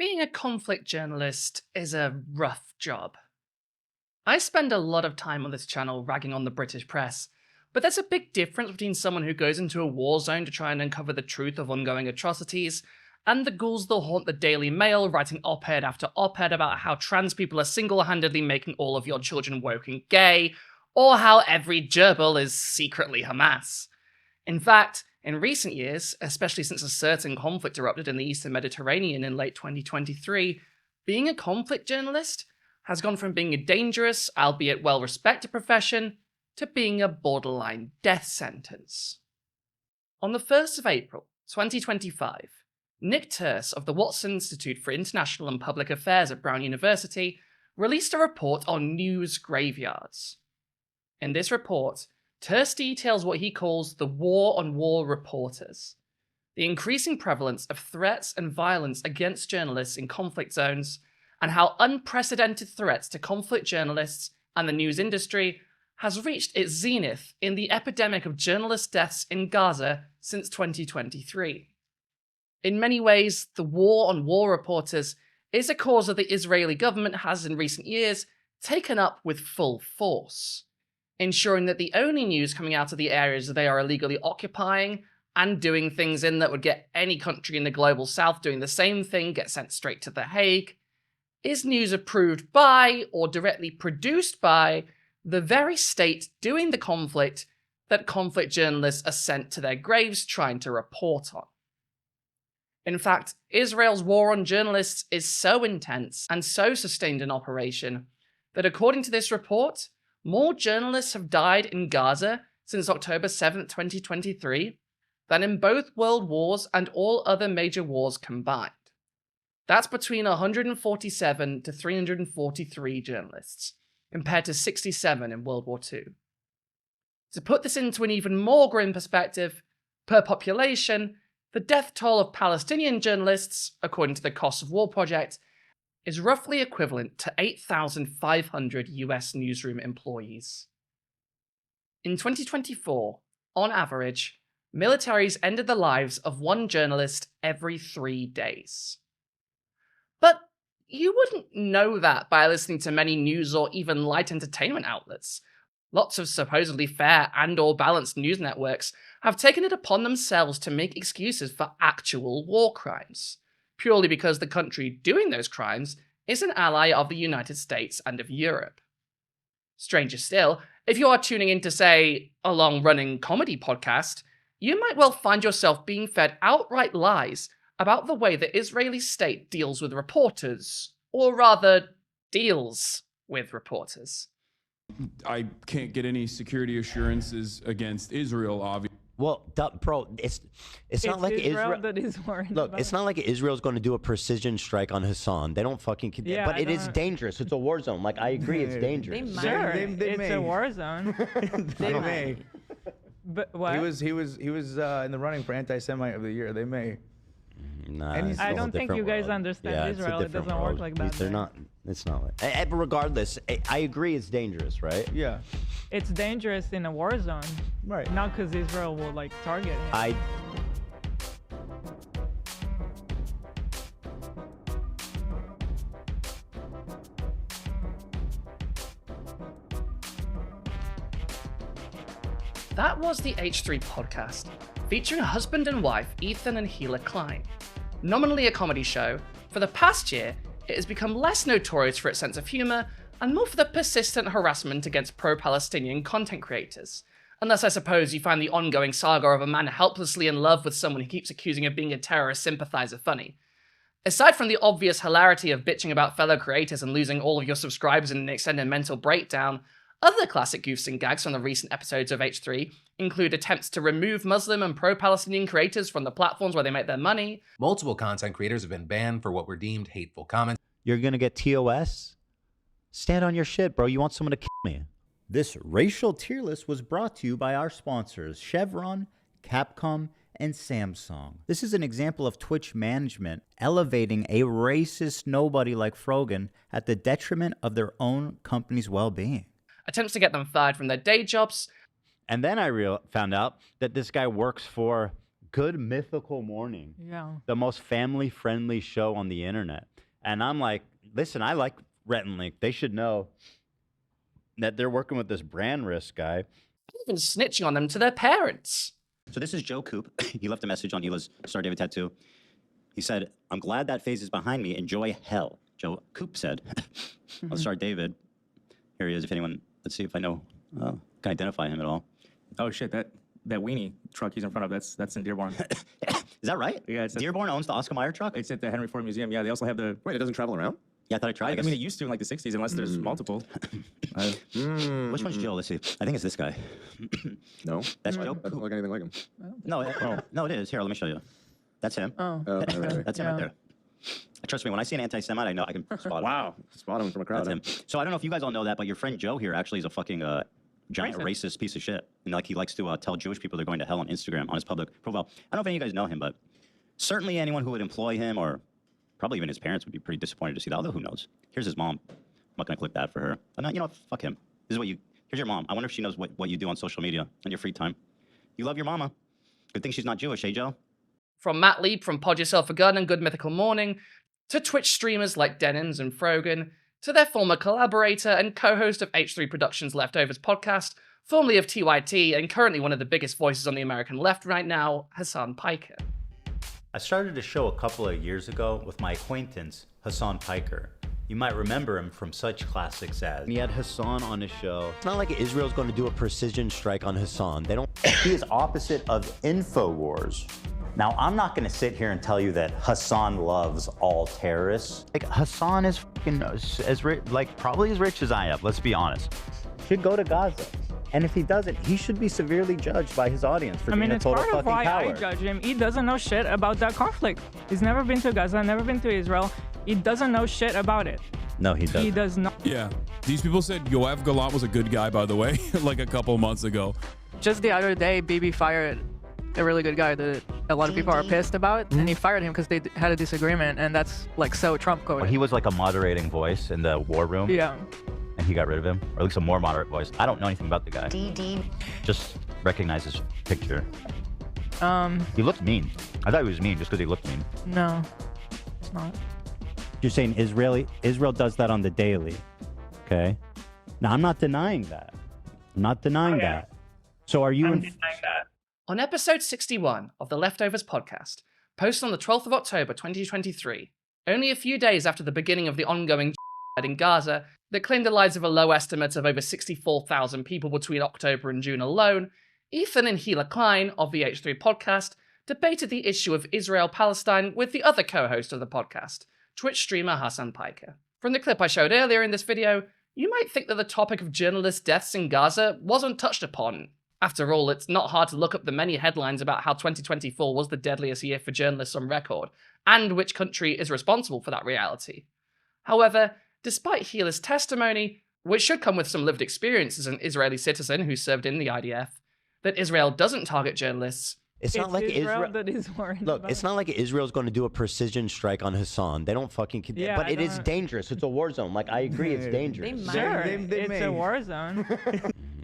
being a conflict journalist is a rough job. I spend a lot of time on this channel ragging on the British press, but there's a big difference between someone who goes into a war zone to try and uncover the truth of ongoing atrocities, and the ghouls that haunt the Daily Mail writing op-ed after op-ed about how trans people are single-handedly making all of your children woke and gay, or how every gerbil is secretly Hamas. In fact, in recent years, especially since a certain conflict erupted in the Eastern Mediterranean in late 2023, being a conflict journalist has gone from being a dangerous, albeit well-respected profession, to being a borderline death sentence. On the 1st of April, 2025, Nick Turse of the Watson Institute for International and Public Affairs at Brown University released a report on news graveyards. In this report, Turse details what he calls the war on war reporters, the increasing prevalence of threats and violence against journalists in conflict zones, and how unprecedented threats to conflict journalists and the news industry has reached its zenith in the epidemic of journalist deaths in Gaza since 2023. In many ways, the war on war reporters is a cause that the Israeli government has in recent years taken up with full force, ensuring that the only news coming out of the areas they are illegally occupying and doing things in that would get any country in the global south doing the same thing get sent straight to The Hague is news approved by or directly produced by the very state doing the conflict that conflict journalists are sent to their graves trying to report on. In fact, Israel's war on journalists is so intense and so sustained in operation that according to this report, more journalists have died in Gaza since October 7th, 2023 than in both world wars and all other major wars combined. That's between 147 to 343 journalists, compared to 67 in World War II. To put this into an even more grim perspective, per population, the death toll of Palestinian journalists, according to the Cost of War Project, is roughly equivalent to 8,500 US newsroom employees. In 2024, on average, militaries ended the lives of one journalist every 3 days. But you wouldn't know that by listening to many news or even light entertainment outlets. Lots of supposedly fair and or balanced news networks have taken it upon themselves to make excuses for actual war crimes, purely because the country doing those crimes is an ally of the United States and of Europe. Stranger still, if you are tuning in to, say, a long-running comedy podcast, you might well find yourself being fed outright lies about the way the Israeli state deals with reporters, or rather, deals with reporters. I can't get any security assurances against Israel, obviously. Well, bro, it's not like Israel that is worried. Look, it's not like Israel's going to do a precision strike on Hassan. They don't fucking. Yeah, but it is dangerous. It's a war zone. Like I agree, it's dangerous. They might. It's a war zone. They may. But what? He was in the running for anti-Semite of the year. They may. Nah, I don't think you guys understand Israel. It doesn't work like that. They're not. It's not like. But regardless, I agree. It's dangerous, right? Yeah. It's dangerous in a war zone. Right. Not because Israel will like target him. That was the H3 podcast, featuring husband and wife Ethan and Gila Klein. Nominally a comedy show, for the past year, it has become less notorious for its sense of humour and more for the persistent harassment against pro-Palestinian content creators. Unless I suppose you find the ongoing saga of a man helplessly in love with someone he keeps accusing of being a terrorist sympathiser funny. Aside from the obvious hilarity of bitching about fellow creators and losing all of your subscribers in an extended mental breakdown, other classic goofs and gags from the recent episodes of H3 include attempts to remove Muslim and pro-Palestinian creators from the platforms where they make their money. Multiple content creators have been banned for what were deemed hateful comments. You're gonna get TOS? Stand on your shit, bro. You want someone to kill me? This racial tier list was brought to you by our sponsors, Chevron, Capcom, and Samsung. This is an example of Twitch management elevating a racist nobody like Frogan at the detriment of their own company's well-being. Attempts to get them fired from their day jobs. And then I found out that this guy works for Good Mythical Morning, Yeah. the most family-friendly show on the internet. And I'm like, listen, I like Rhett and Link. They should know that they're working with this brand risk guy. Even snitching on them to their parents. So this is Joe Coop. He left a message on Hila's Star David tattoo. He said, I'm glad that phase is behind me. Enjoy hell. Joe Coop said. I'll start David. Here he is. If anyone, let's see if I know, can identify him at all. Oh shit, that weenie truck he's in front of, that's in Dearborn. Is that right? Yeah, it's Dearborn owns the Oscar Mayer truck? It's at the Henry Ford Museum. Yeah, they also have the. Wait, it doesn't travel around? Yeah, I thought I tried. I mean, it used to in like the 60s, unless there's multiple. Which one's Joe? Let's see. I think it's this guy. No. That's Joe That doesn't Coop. look anything like him. No, it is. Here, let me show you. That's him. Oh. Right. That's him right there. Trust me, when I see an anti-Semite, I know I can spot him. Wow. Spot him from a crowd. That's him. So I don't know if you guys all know that, but your friend Joe here actually is a fucking giant racist piece of shit. And like he likes to tell Jewish people they're going to hell on Instagram on his public profile. I don't know if any of you guys know him, but certainly anyone who would employ him, or probably even his parents, would be pretty disappointed to see that. Although who knows? Here's his mom. I'm not gonna click that for her. But no, you know what? Fuck him. This is what you. Here's your mom. I wonder if she knows what you do on social media in your free time. You love your mama. Good thing she's not Jewish, eh, Joe? From Matt Leap from Pod Yourself a Gun and Good Mythical Morning, to Twitch streamers like Denims and Frogan, to their former collaborator and co-host of H3 Productions Leftovers podcast, formerly of TYT and currently one of the biggest voices on the American left right now, Hassan Piker. I started a show a couple of years ago with my acquaintance, Hassan Piker. You might remember him from such classics as he had Hassan on his show. It's not like Israel's going to do a precision strike on Hassan. They don't. He is opposite of InfoWars. Now, I'm not going to sit here and tell you that Hassan loves all terrorists. Like, Hassan is fucking as rich, like probably as rich as I am. Let's be honest. Should go to Gaza. And if he doesn't, he should be severely judged by his audience for being a total fucking coward. I mean, it's part of why I judge him. He doesn't know shit about that conflict. He's never been to Gaza, never been to Israel. He doesn't know shit about it. No, he doesn't. He does not. Yeah. These people said Yoav Galant was a good guy, by the way, like a couple months ago. Just the other day, Bibi fired a really good guy that a lot of people are pissed about, and he fired him because they had a disagreement, and that's like so Trump coded. Well, he was like a moderating voice in the war room. Yeah. And he got rid of him, or at least a more moderate voice. I don't know anything about the guy. Just recognize his picture. He looked mean. I thought he was mean just because he looked mean. No, it's not. You're saying Israel does that on the daily, okay? Now, I'm not denying that. I'm not denying that. So are you... On episode 61 of the Leftovers podcast, posted on the 12th of October 2023, only a few days after the beginning of the ongoing in Gaza that claimed the lives of a low estimate of over 64,000 people between October and June alone, Ethan and Hila Klein of the H3 podcast debated the issue of Israel-Palestine with the other co-host of the podcast, Twitch streamer Hassan Piker. From the clip I showed earlier in this video, you might think that the topic of journalist deaths in Gaza wasn't touched upon. After all, it's not hard to look up the many headlines about how 2024 was the deadliest year for journalists on record, and which country is responsible for that reality. However, despite Hila's testimony, which should come with some lived experience as an Israeli citizen who served in the IDF, that Israel doesn't target journalists. It's not like Israel that is worried Look, about. it's not like Israel's going to do a precision strike on Hassan. They don't fucking... Yeah, but I it is don't- dangerous. It's a war zone. Like, I agree, it's dangerous. Sure, They it's may. a war zone.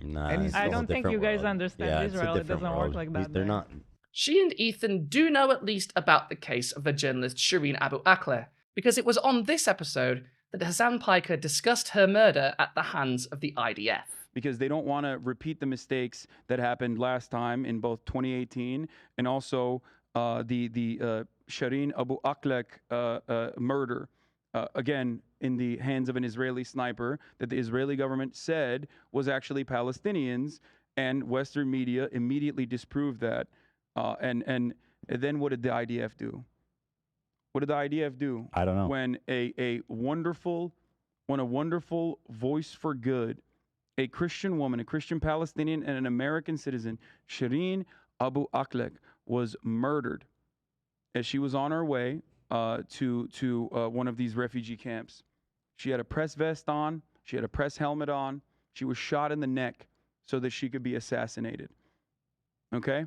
Nah, And it's I a don't think different you guys world. understand Yeah, it's a Israel. It different doesn't work world. like that They're there. not... She and Ethan do know at least about the case of the journalist Shireen Abu Akleh, because it was on this episode that Hassan Piker discussed her murder at the hands of the IDF. Because they don't want to repeat the mistakes that happened last time in both 2018 and also the Shireen Abu Akleh murder. Again, in the hands of an Israeli sniper that the Israeli government said was actually Palestinians, and Western media immediately disproved that. And then what did the IDF do? What did the IDF do? I don't know. When a wonderful voice for good, a Christian woman, a Christian Palestinian, and an American citizen, Shireen Abu Akleh, was murdered as she was on her way to one of these refugee camps. She had a press vest on. She had a press helmet on. She was shot in the neck so that she could be assassinated. Okay?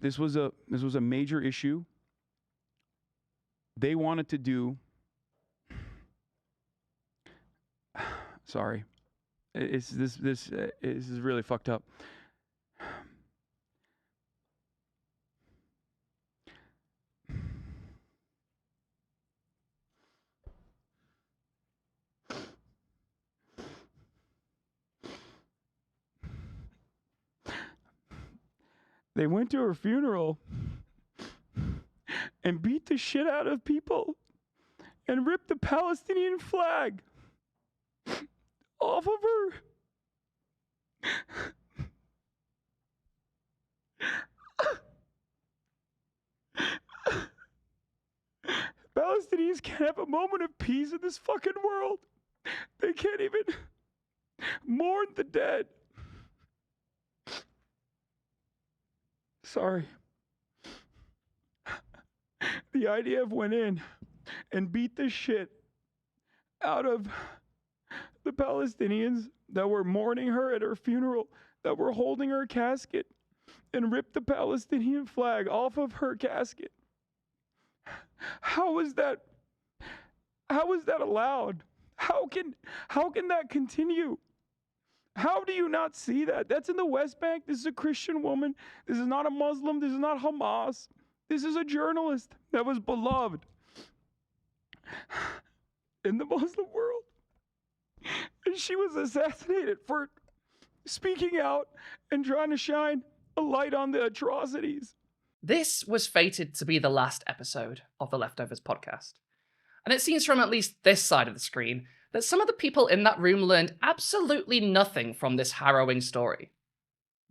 This was a major issue. They wanted to do... Sorry. This is really fucked up. They went to her funeral and beat the shit out of people and ripped the Palestinian flag off of her. Palestinians can't have a moment of peace in this fucking world. They can't even mourn the dead. Sorry. The IDF went in and beat the shit out of the Palestinians that were mourning her at her funeral, that were holding her casket, and ripped the Palestinian flag off of her casket. How is that allowed? How can that continue? How do you not see that? That's in the West Bank. This is a Christian woman. This is not a Muslim. This is not Hamas. This is a journalist that was beloved in the Muslim world. And she was assassinated for speaking out and trying to shine a light on the atrocities. This was fated to be the last episode of the Leftovers podcast. And it seems from at least this side of the screen that some of the people in that room learned absolutely nothing from this harrowing story.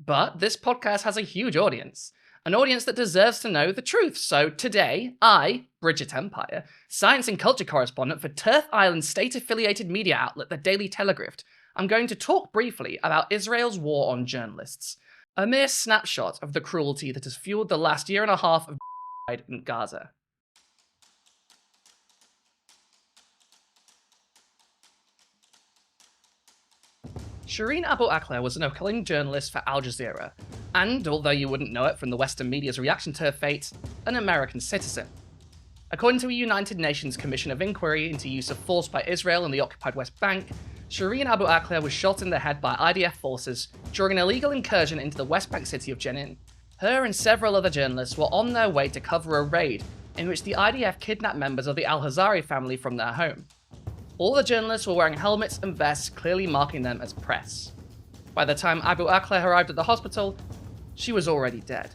But this podcast has a huge audience, an audience that deserves to know the truth. So today, I, Bridget Empire, science and culture correspondent for Turf Island's state-affiliated media outlet, The Daily Telegraph, I'm going to talk briefly about Israel's war on journalists, a mere snapshot of the cruelty that has fueled the last year and a half of in Gaza. Shireen Abu Akleh was an acclaimed journalist for Al Jazeera, and, although you wouldn't know it from the Western media's reaction to her fate, an American citizen. According to a United Nations Commission of Inquiry into use of force by Israel in the occupied West Bank, Shireen Abu Akleh was shot in the head by IDF forces during an illegal incursion into the West Bank city of Jenin. Her and several other journalists were on their way to cover a raid in which the IDF kidnapped members of the Al-Hazari family from their home. All the journalists were wearing helmets and vests, clearly marking them as press. By the time Abu Akleh arrived at the hospital, she was already dead.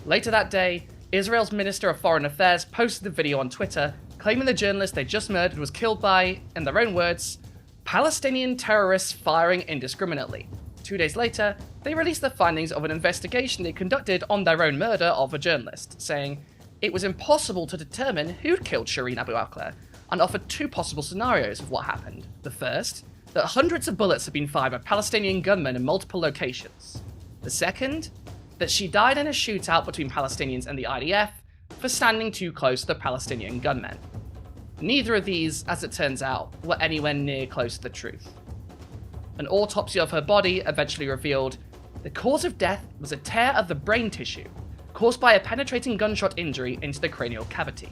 Later that day, Israel's Minister of Foreign Affairs posted a video on Twitter claiming the journalist they just murdered was killed by, in their own words, Palestinian terrorists firing indiscriminately. 2 days later, they released the findings of an investigation they conducted on their own murder of a journalist, saying it was impossible to determine who'd killed Shireen Abu Akleh, and offered two possible scenarios of what happened. The first, that hundreds of bullets had been fired by Palestinian gunmen in multiple locations. The second, that she died in a shootout between Palestinians and the IDF for standing too close to the Palestinian gunmen. Neither of these, as it turns out, were anywhere near close to the truth. An autopsy of her body eventually revealed the cause of death was a tear of the brain tissue caused by a penetrating gunshot injury into the cranial cavity.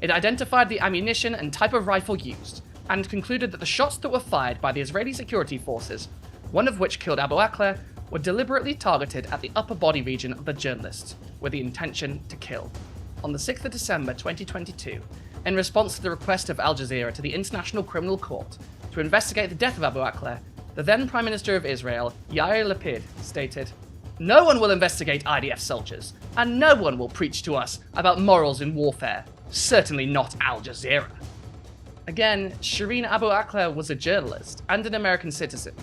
It identified the ammunition and type of rifle used, and concluded that the shots that were fired by the Israeli security forces, one of which killed Abu Akleh, were deliberately targeted at the upper body region of the journalist, with the intention to kill. On the 6th of December 2022, in response to the request of Al Jazeera to the International Criminal Court to investigate the death of Abu Akleh, the then Prime Minister of Israel, Yair Lapid, stated, "No one will investigate IDF soldiers, and no one will preach to us about morals in warfare. Certainly not Al Jazeera." Again, Shireen Abu Akleh was a journalist and an American citizen.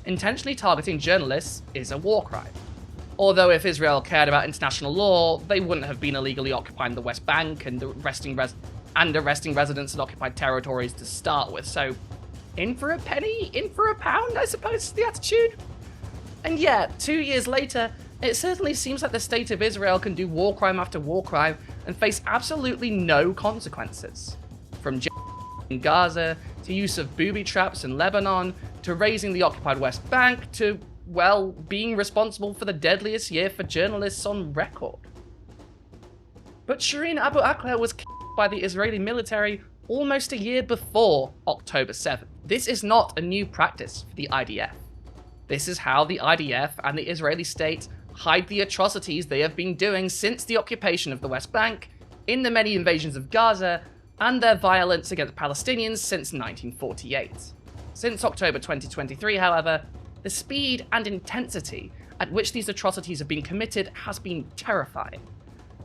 Intentionally targeting journalists is a war crime. Although if Israel cared about international law, they wouldn't have been illegally occupying the West Bank and arresting residents in occupied territories to start with. So, in for a penny, in for a pound, I suppose is the attitude. And yeah, 2 years later, it certainly seems like the state of Israel can do war crime after war crime and face absolutely no consequences. From in Gaza, to use of booby traps in Lebanon, to raising the occupied West Bank, to, well, being responsible for the deadliest year for journalists on record. But Shireen Abu Akleh was killed by the Israeli military almost a year before October 7th. This is not a new practice for the IDF. This is how the IDF and the Israeli state hide the atrocities they have been doing since the occupation of the West Bank, in the many invasions of Gaza, and their violence against Palestinians since 1948. Since October 2023, however, the speed and intensity at which these atrocities have been committed has been terrifying.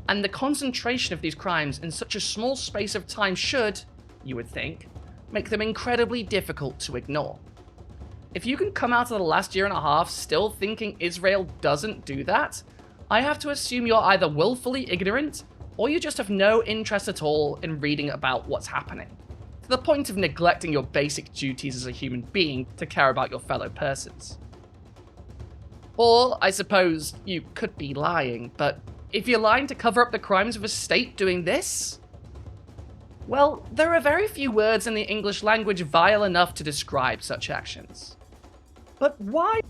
And the concentration of these crimes in such a small space of time should, you would think, make them incredibly difficult to ignore. If you can come out of the last year and a half still thinking Israel doesn't do that, I have to assume you're either willfully ignorant, or you just have no interest at all in reading about what's happening, to the point of neglecting your basic duties as a human being to care about your fellow persons. Or, I suppose, you could be lying, but if you're lying to cover up the crimes of a state doing this? Well, there are very few words in the English language vile enough to describe such actions. But why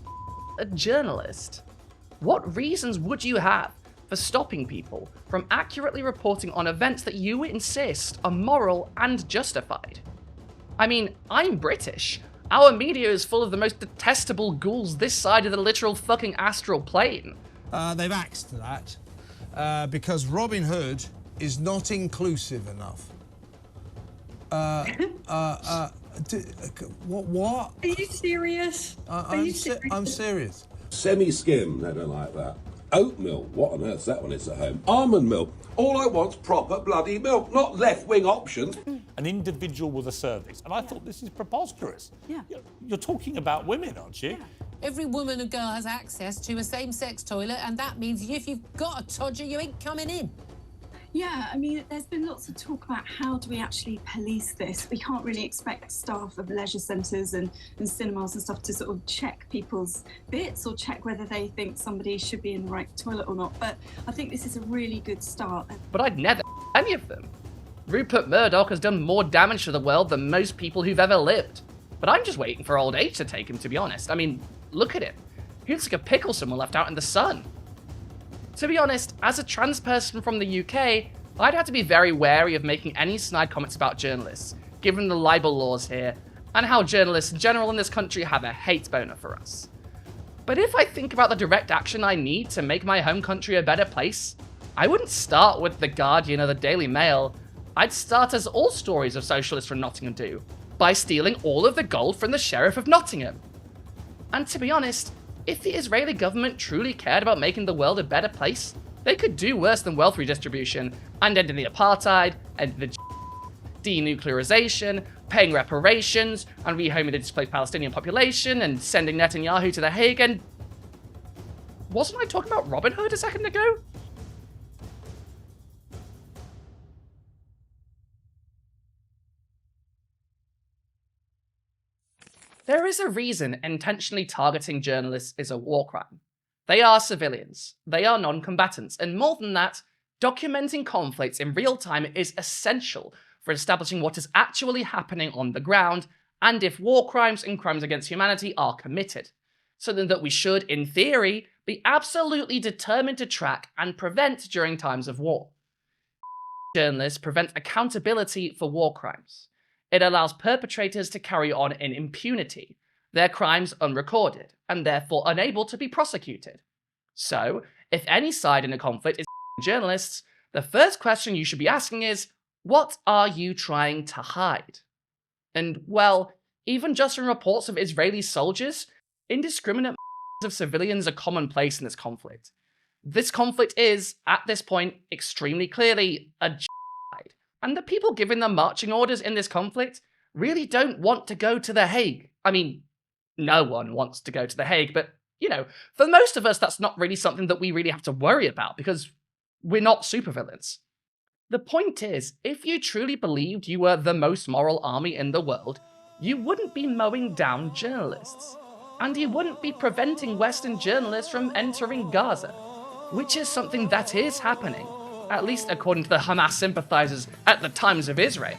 a journalist? What reasons would you have for stopping people from accurately reporting on events that you insist are moral and justified? I mean, I'm British. Our media is full of the most detestable ghouls this side of the literal fucking astral plane. They've axed that because Robin Hood is not inclusive enough. What? Are you serious? I'm serious. Semi-skim, they don't like that. Oatmeal, what on earth's that when it's at home? Almond milk, all I want's proper bloody milk, not left-wing options. An individual with a service, and I thought this is preposterous. Yeah. You're talking about women, aren't you? Yeah. Every woman and girl has access to a same-sex toilet, and that means if you've got a todger, you ain't coming in. Yeah, I mean, there's been lots of talk about how do we actually police this. We can't really expect staff of leisure centres and cinemas and stuff to sort of check people's bits or check whether they think somebody should be in the right toilet or not. But I think this is a really good start. But I'd never any of them. Rupert Murdoch has done more damage to the world than most people who've ever lived. But I'm just waiting for old age to take him, to be honest. I mean, look at him. He looks like a pickle someone left out in the sun. To be honest, as a trans person from the UK, I'd have to be very wary of making any snide comments about journalists, given the libel laws here, and how journalists in general in this country have a hate boner for us. But if I think about the direct action I need to make my home country a better place, I wouldn't start with The Guardian or the Daily Mail. I'd start, as all stories of socialists from Nottingham do, by stealing all of the gold from the Sheriff of Nottingham. And to be honest, if the Israeli government truly cared about making the world a better place, they could do worse than wealth redistribution and ending the apartheid, ending the denuclearization, paying reparations, and rehoming the displaced Palestinian population, and sending Netanyahu to The Hague, and... Wasn't I talking about Robin Hood a second ago? There is a reason intentionally targeting journalists is a war crime. They are civilians, they are non-combatants, and more than that, documenting conflicts in real time is essential for establishing what is actually happening on the ground, and if war crimes and crimes against humanity are committed. Something that we should, in theory, be absolutely determined to track and prevent during times of war. Journalists prevent accountability for war crimes. It allows perpetrators to carry on in impunity, their crimes unrecorded, and therefore unable to be prosecuted. So, if any side in a conflict is journalists, the first question you should be asking is, what are you trying to hide? And, well, even just from reports of Israeli soldiers, indiscriminate of civilians are commonplace in this conflict. This conflict is, at this point, extremely clearly a genocide. And the people giving the marching orders in this conflict really don't want to go to The Hague. I mean, no one wants to go to The Hague, but, you know, for most of us, that's not really something that we really have to worry about, because we're not supervillains. The point is, if you truly believed you were the most moral army in the world, you wouldn't be mowing down journalists. And you wouldn't be preventing Western journalists from entering Gaza, which is something that is happening, at least according to the Hamas sympathizers at the Times of Israel.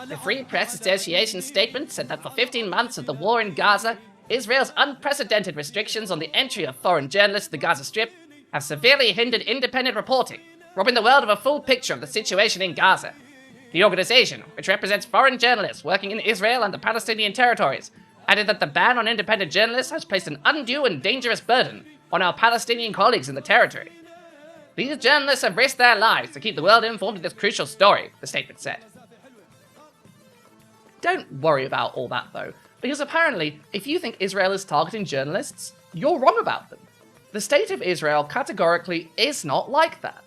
The Free Press Association statement said that for 15 months of the war in Gaza, Israel's unprecedented restrictions on the entry of foreign journalists to the Gaza Strip have severely hindered independent reporting, robbing the world of a full picture of the situation in Gaza. The organization, which represents foreign journalists working in Israel and the Palestinian territories, added that the ban on independent journalists has placed an undue and dangerous burden on our Palestinian colleagues in the territory. These journalists have risked their lives to keep the world informed of this crucial story, the statement said. Don't worry about all that, though. Because apparently, if you think Israel is targeting journalists, you're wrong about them. The state of Israel categorically is not like that.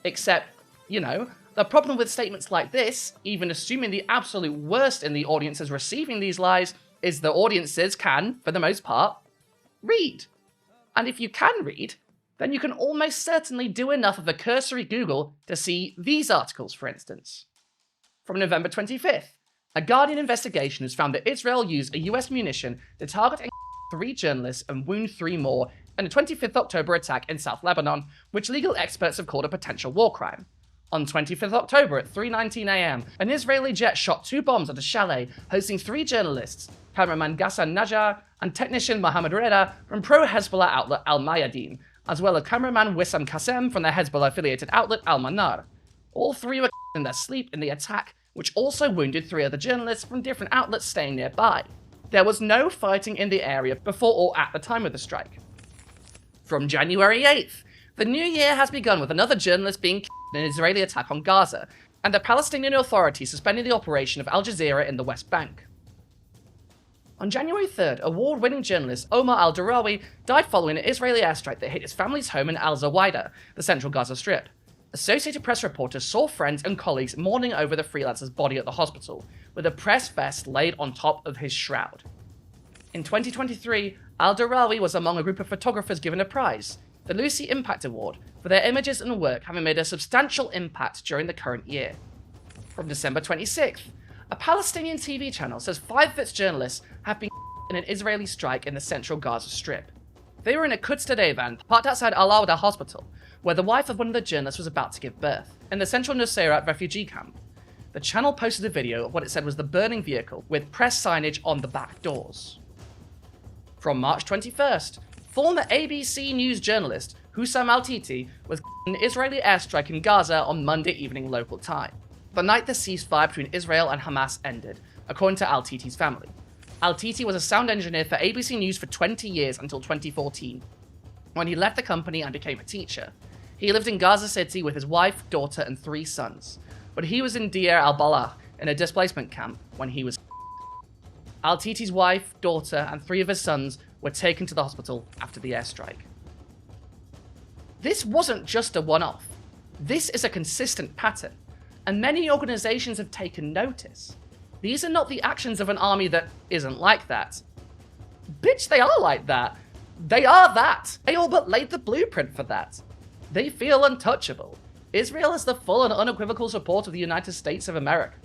Except, the problem with statements like this, even assuming the absolute worst in the audiences receiving these lies, is the audiences can, for the most part, read. And if you can read, then you can almost certainly do enough of a cursory Google to see these articles, for instance. From November 25th, a Guardian investigation has found that Israel used a US munition to target 3 journalists and wound 3 more in a 25th October attack in South Lebanon, which legal experts have called a potential war crime. On 25th October at 3:19 a.m., an Israeli jet shot 2 bombs at a chalet hosting 3 journalists, cameraman Ghassan Najjar and technician Mohammed Reda from pro-Hezbollah outlet Al Mayadeen, as well as cameraman Wissam Qassem from the Hezbollah-affiliated outlet Al Manar. All 3 were in their sleep in the attack, which also wounded 3 other journalists from different outlets staying nearby. There was no fighting in the area before or at the time of the strike. From January 8th, the new year has begun with another journalist being killed in an Israeli attack on Gaza, and the Palestinian Authority suspending the operation of Al Jazeera in the West Bank. On January 3rd, award-winning journalist Omar al-Darawi died following an Israeli airstrike that hit his family's home in Al-Zawaidah, the central Gaza Strip. Associated Press reporters saw friends and colleagues mourning over the freelancer's body at the hospital, with a press vest laid on top of his shroud. In 2023, al-Darawi was among a group of photographers given a prize, the Lucy Impact Award, for their images and work having made a substantial impact during the current year. From December 26th, a Palestinian TV channel says 5 of its journalists have been in an Israeli strike in the central Gaza Strip. They were in a Quds Today van parked outside Al-Awda Hospital, where the wife of one of the journalists was about to give birth, in the central Nuseirat refugee camp. The channel posted a video of what it said was the burning vehicle, with press signage on the back doors. From March 21st, former ABC News journalist Hussam Al-Titi was in an Israeli airstrike in Gaza on Monday evening local time, the night the ceasefire between Israel and Hamas ended, according to Al-Titi's family. Al-Titi was a sound engineer for ABC News for 20 years until 2014, when he left the company and became a teacher. He lived in Gaza City with his wife, daughter, and 3 sons, but he was in Deir al-Balah in a displacement camp when he was Al-Titi's wife, daughter, and 3 of his sons were taken to the hospital after the airstrike. This wasn't just a one-off. This is a consistent pattern, and many organizations have taken notice. These are not the actions of an army that isn't like that. Bitch, they are like that. They are that. They all but laid the blueprint for that. They feel untouchable. Israel has the full and unequivocal support of the United States of America.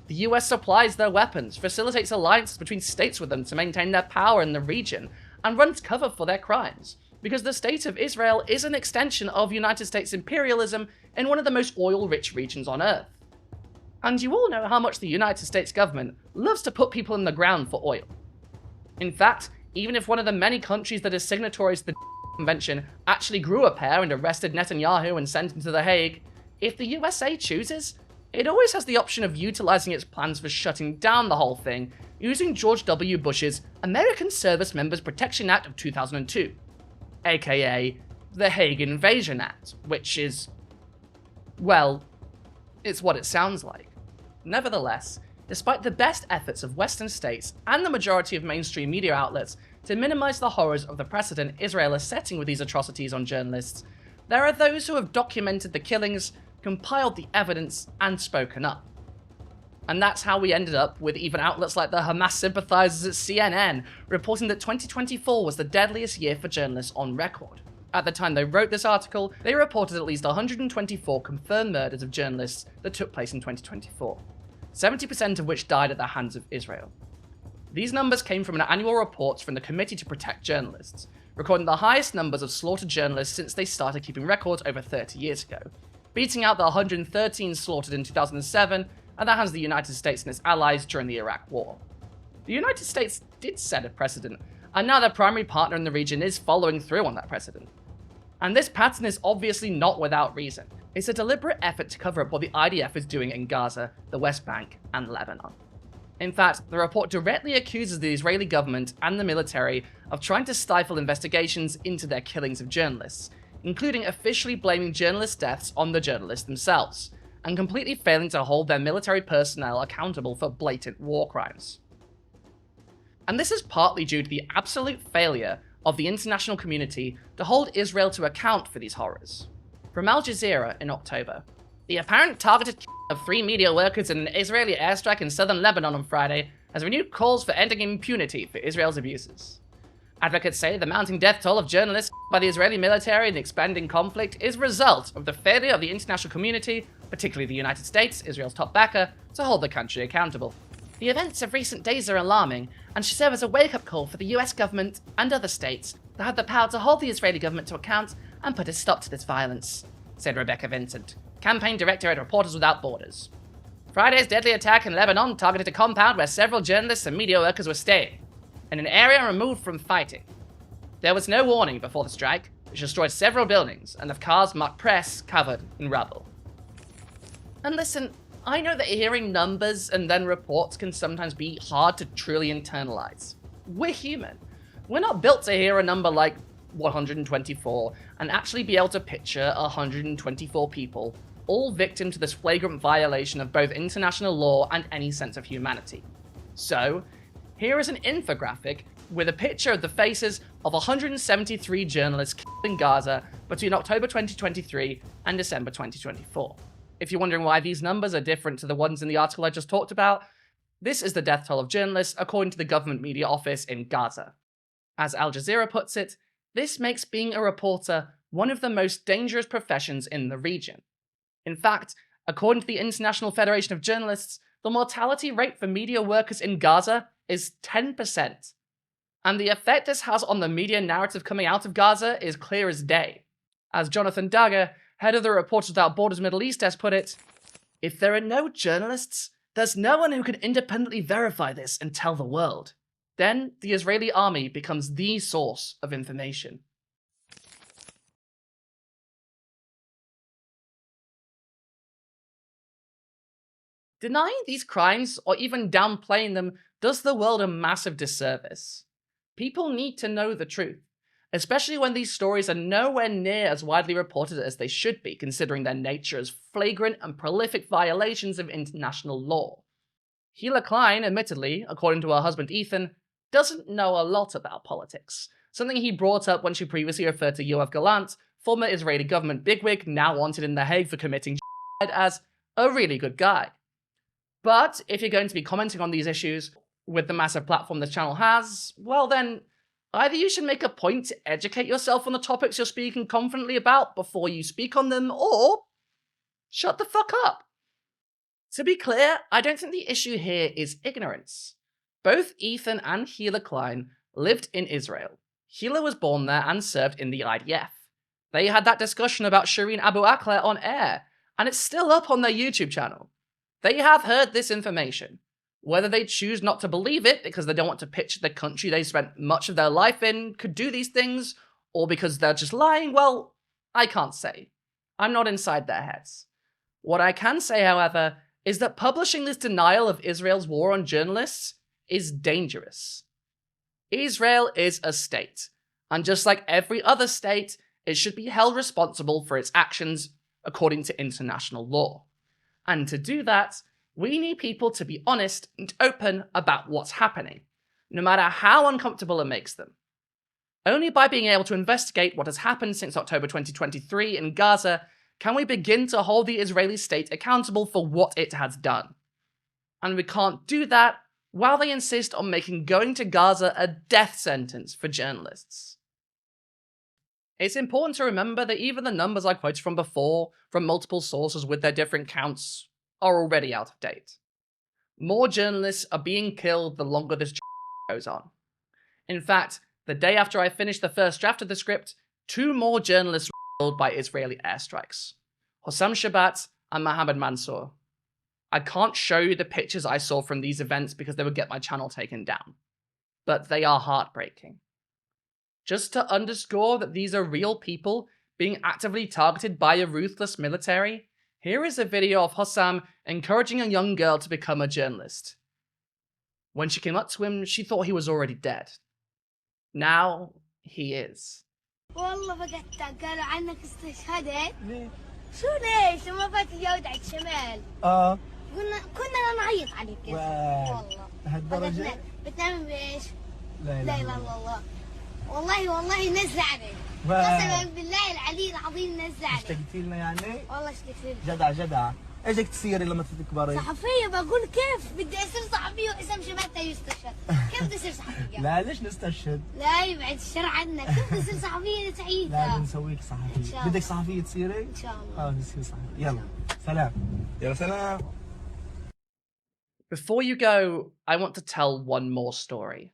The US supplies their weapons, facilitates alliances between states with them to maintain their power in the region, and runs cover for their crimes, because the state of Israel is an extension of United States imperialism in one of the most oil-rich regions on Earth. And you all know how much the United States government loves to put people in the ground for oil. In fact, even if one of the many countries that is signatories to the Convention actually grew a pair and arrested Netanyahu and sent him to The Hague, if the USA chooses, it always has the option of utilizing its plans for shutting down the whole thing using George W. Bush's American Service Members Protection Act of 2002, aka the Hague Invasion Act, which is, well, it's what it sounds like. Nevertheless, despite the best efforts of Western states and the majority of mainstream media outlets to minimize the horrors of the precedent Israel is setting with these atrocities on journalists, there are those who have documented the killings, compiled the evidence, and spoken up. And that's how we ended up with even outlets like the Hamas sympathizers at CNN reporting that 2024 was the deadliest year for journalists on record. At the time they wrote this article, they reported at least 124 confirmed murders of journalists that took place in 2024, 70% of which died at the hands of Israel. These numbers came from an annual report from the Committee to Protect Journalists, recording the highest numbers of slaughtered journalists since they started keeping records over 30 years ago, beating out the 113 slaughtered in 2007 at the hands of the United States and its allies during the Iraq War. The United States did set a precedent, and now their primary partner in the region is following through on that precedent. And this pattern is obviously not without reason. It's a deliberate effort to cover up what the IDF is doing in Gaza, the West Bank, and Lebanon. In fact, the report directly accuses the Israeli government and the military of trying to stifle investigations into their killings of journalists, including officially blaming journalist deaths on the journalists themselves, and completely failing to hold their military personnel accountable for blatant war crimes. And this is partly due to the absolute failure of the international community to hold Israel to account for these horrors. From Al Jazeera in October, the apparent targeted of 3 media workers in an Israeli airstrike in southern Lebanon on Friday has renewed calls for ending impunity for Israel's abuses. Advocates say the mounting death toll of journalists by the Israeli military in the expanding conflict is a result of the failure of the international community, particularly the United States, Israel's top backer, to hold the country accountable. The events of recent days are alarming and should serve as a wake-up call for the US government and other states that have the power to hold the Israeli government to account and put a stop to this violence, said Rebecca Vincent, campaign director at Reporters Without Borders. Friday's deadly attack in Lebanon targeted a compound where several journalists and media workers were staying, in an area removed from fighting. There was no warning before the strike, which destroyed several buildings and left cars marked press covered in rubble. And listen, I know that hearing numbers and then reports can sometimes be hard to truly internalize. We're human. We're not built to hear a number like 124 and actually be able to picture 124 people, all victim to this flagrant violation of both international law and any sense of humanity. So, here is an infographic with a picture of the faces of 173 journalists killed in Gaza between October 2023 and December 2024. If you're wondering why these numbers are different to the ones in the article I just talked about, this is the death toll of journalists according to the government media office in Gaza. As Al Jazeera puts it, this makes being a reporter one of the most dangerous professions in the region. In fact, according to the International Federation of Journalists, the mortality rate for media workers in Gaza is 10%. And the effect this has on the media narrative coming out of Gaza is clear as day. As Jonathan Dagger, head of the Reporters Without Borders Middle East desk put it, if there are no journalists, there's no one who can independently verify this and tell the world. Then the Israeli army becomes the source of information. Denying these crimes, or even downplaying them, does the world a massive disservice. People need to know the truth, especially when these stories are nowhere near as widely reported as they should be, considering their nature as flagrant and prolific violations of international law. Hila Klein, admittedly, according to her husband Ethan, doesn't know a lot about politics, something he brought up when she previously referred to Yoav Gallant, former Israeli government bigwig now wanted in The Hague for committing as a really good guy. But if you're going to be commenting on these issues with the massive platform this channel has, well then, either you should make a point to educate yourself on the topics you're speaking confidently about before you speak on them, or shut the fuck up. To be clear, I don't think the issue here is ignorance. Both Ethan and Hila Klein lived in Israel. Hila was born there and served in the IDF. They had that discussion about Shireen Abu Akleh on air, and it's still up on their YouTube channel. They have heard this information. Whether they choose not to believe it because they don't want to picture the country they spent much of their life in could do these things, or because they're just lying, well, I can't say. I'm not inside their heads. What I can say, however, is that publishing this denial of Israel's war on journalists is dangerous. Israel is a state, and just like every other state, it should be held responsible for its actions according to international law. And to do that, we need people to be honest and open about what's happening, no matter how uncomfortable it makes them. Only by being able to investigate what has happened since October 2023 in Gaza can we begin to hold the Israeli state accountable for what it has done. And we can't do that while they insist on making going to Gaza a death sentence for journalists. It's important to remember that even the numbers I quoted from before, from multiple sources with their different counts, are already out of date. More journalists are being killed the longer this goes on. In fact, the day after I finished the first draft of the script, 2 more journalists were killed by Israeli airstrikes. Hossam Shabbat and Mohammed Mansour. I can't show you the pictures I saw from these events because they would get my channel taken down. But they are heartbreaking. Just to underscore that these are real people being actively targeted by a ruthless military, here is a video of Hossam encouraging a young girl to become a journalist. When she came up to him, she thought he was already dead. Now, he is. والله فقدتك قالوا عنك استشهدت ليه؟ شو ليش؟ لما فات جودة شمال كنا نعيط عليك والله لهالدرجة؟ بتنام بايش؟ لا لا اله الا الله. والله نزل عليك. قسما بالله العلي العظيم نزل عليك. اشتقتي لنا يعني؟ والله اشتقت لك. جدع. ايش بدك تصيري لما تكبري؟ صحفية. بقول كيف بدي اصير صحفية وحسام شماتة يستشهد. كيف بدي اصير صحفية؟ لا ليش نستشهد؟ لا يبعد الشر عنك. كيف بدي اصير صحفية سعيدة؟ لا بنسويك صحفية. بدك صحفية تصيري؟ ان شاء الله. نصير صحفية. يلا سلام. يلا سلام. Before you go, I want to tell one more story.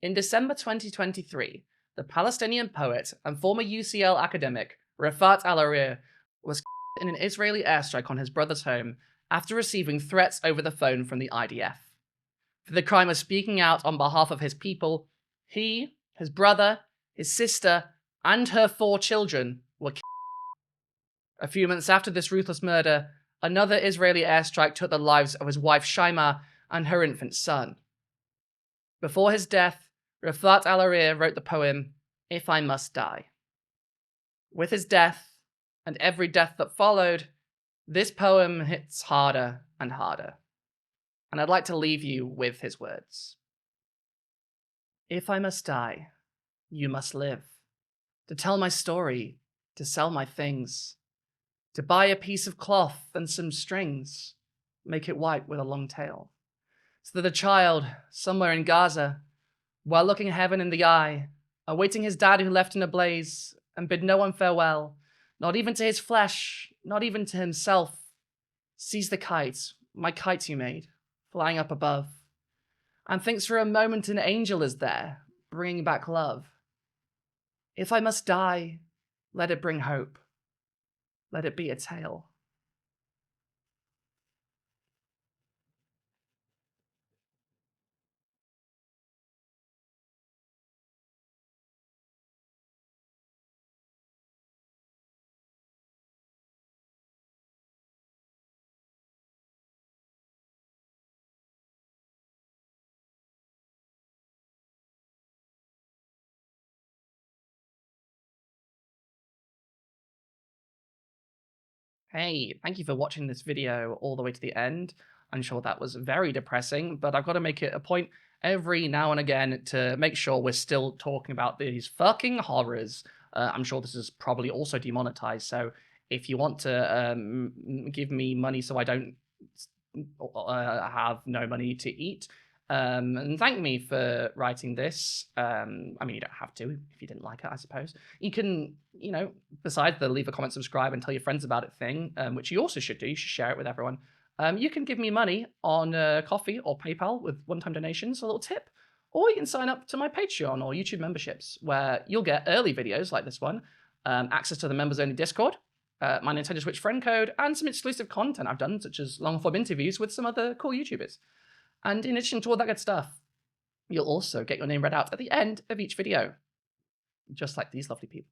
In December 2023, the Palestinian poet and former UCL academic Rafat Al-Arir was in an Israeli airstrike on his brother's home after receiving threats over the phone from the IDF. For the crime of speaking out on behalf of his people, he, his brother, his sister, and her 4 children were killed. A few months after this ruthless murder, another Israeli airstrike took the lives of his wife Shaima and her infant son. Before his death, Rafat Al-Arir wrote the poem, If I Must Die. With his death, and every death that followed, this poem hits harder and harder. And I'd like to leave you with his words. If I must die, you must live. To tell my story, to sell my things, to buy a piece of cloth and some strings, make it white with a long tail, so that a child, somewhere in Gaza, while looking heaven in the eye, awaiting his dad who left in a blaze, and bid no one farewell, not even to his flesh, not even to himself, sees the kite, my kite you made, flying up above, and thinks for a moment an angel is there, bringing back love. If I must die, let it bring hope. Let it be a tale. Hey, thank you for watching this video all the way to the end. I'm sure that was very depressing, but I've got to make it a point every now and again to make sure we're still talking about these fucking horrors. I'm sure this is probably also demonetized, so if you want to give me money so I don't have no money to eat, and thank me for writing this. I mean, you don't have to if you didn't like it, I suppose. You can, you know, besides the leave a comment, subscribe, and tell your friends about it thing, which you also should do. You should share it with everyone. You can give me money on Coffee or PayPal with one-time donations, a little tip. Or you can sign up to my Patreon or YouTube memberships, where you'll get early videos like this one, access to the members-only Discord, my Nintendo Switch friend code, and some exclusive content I've done, such as long-form interviews with some other cool YouTubers. And in addition to all that good stuff, you'll also get your name read out at the end of each video, just like these lovely people.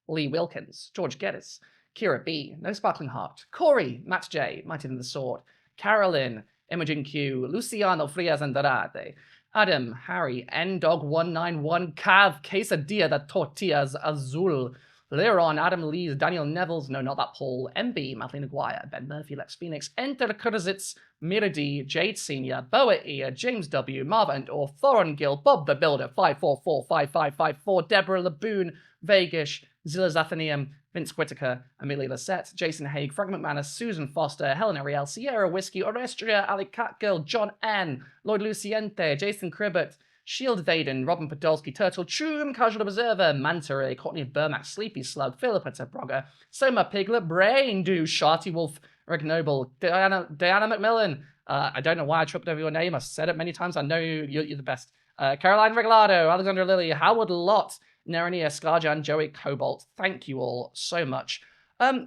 Lee Wilkins, George Geddes, Kira B, No Sparkling Heart, Corey, Matt J, Mighty Than the Sword, Carolyn, Imogen Q, Luciano Frias Andrade, Adam, Harry, Ndog191, Cav, Quesadilla de Tortillas Azul, Leron, Adam Lees, Daniel Nevels, no, not that Paul, MB, Madeline Aguirre, Ben Murphy, Lex Phoenix, Enter Kurzitz, Miradi, Jade Senior, Boa Ear, James W, Marva and Or, Thoron Gill, Bob the Builder, 5445554, Deborah Laboon, Vegas, Zilla Zathanium, Vince Whitaker, Amelia Lissette, Jason Haig, Frank McManus, Susan Foster, Helen Ariel, Sierra Whiskey, Orestria, Ali Catgill, John N, Lloyd Luciente, Jason Cribbett, Shield Vaden, Robin Podolsky, Turtle, Troom, Casual Observer, Manta Ray, Courtney of Burmack, Sleepy Slug, Philippa Tebrogger, Soma Piglet, Brain Do, Sharty Wolf, Rick Noble, Diana McMillan. I don't know why I tripped over your name. I've said it many times. I know you're the best. Caroline Regalado, Alexander Lilly, Howard Lott, Nerania, Scarjan, Joey Cobalt. Thank you all so much.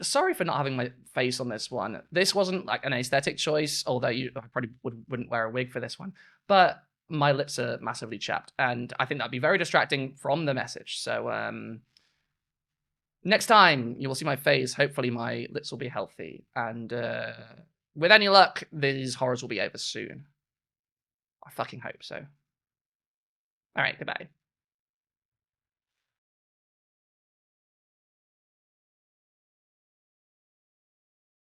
Sorry for not having my face on this one. This wasn't like an aesthetic choice, although I probably wouldn't wear a wig for this one. But my lips are massively chapped, and I think that'd be very distracting from the message. So next time you will see my face, hopefully my lips will be healthy, and with any luck, these horrors will be over soon. I fucking hope so. All right, goodbye.